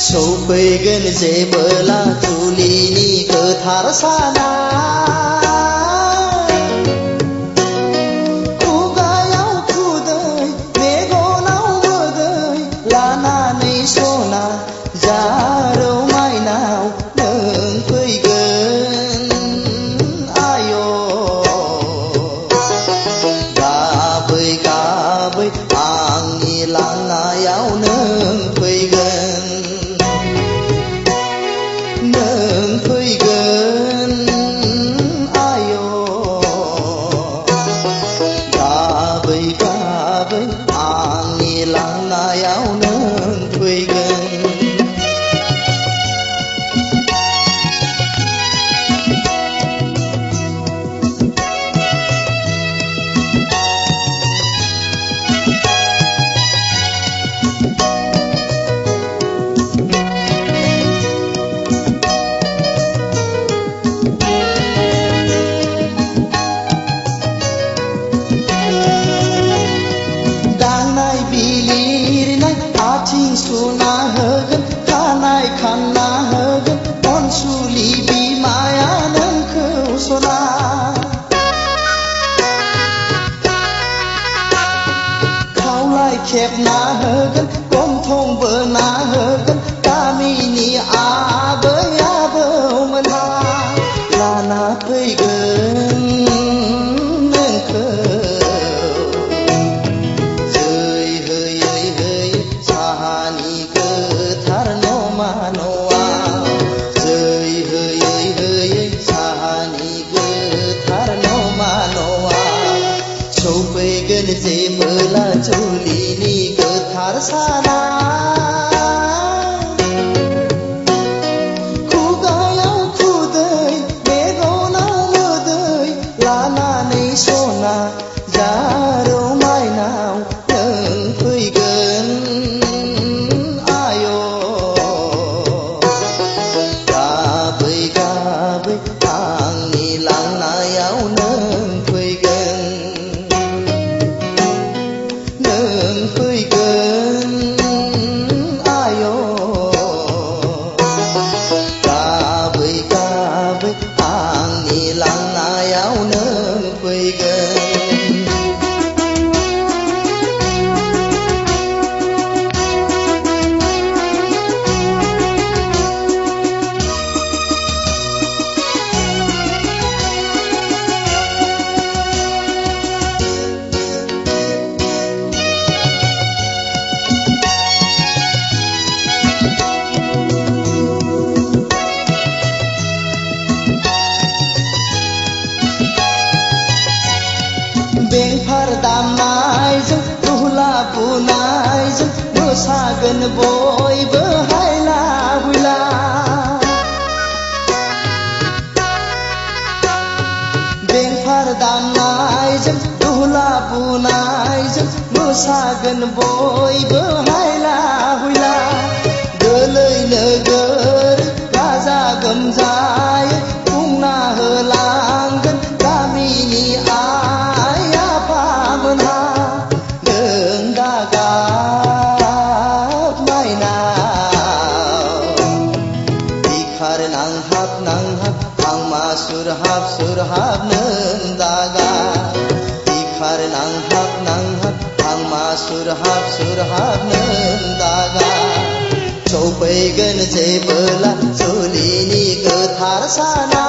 सौफैगोन जेबोला जुलिनि गोथार साना खुगायाव खुदै मेगनाव मोदै लानानै सना जारौ माइनाव नों फैगोन आय' गाबै गाबै आंनि लांनायाव नों फैगोन आय' गाबै गाबै आंनि लांनायाव नों फैगोन आथिं सुना होगोन खानाय खानना होगोन अनसुलि बिमाया नोंखौ सना खावलाय खेबना होगोन गन्थं बोना होगोन गामिनि आबै आबौमोनहा लाना फैगोन नोंखौ साहानि गोथार नमा न'आव जै होयै होयै साहानि गोथार नमा न'आव सौफैगोन जेबोला जुलिनि गोथार साना खुगायाव खुदै मेगनाव मोदै लानानै सना जारौ माइनाव नों फैगोन आंनि लांनायाव नों फैगोन आय' गाबै गाबै आंनि लांनायाव नों फैगोन बेंफार दामनायजों दुहला बुनायजों मोसागोन बयबो हायला हुइला बेंफार दामनायजों दुहला बुनायजों मोसागोन बयबो हायला हुइला गोलै नोगोर गाजा गोमजायै बुंना होलांगोन गामिनि सुरहाब नों दागा बिखार नांहाब आंमा सुरहाब नों दागा सौफैगोन जेबोला जुलिनि गोथार साना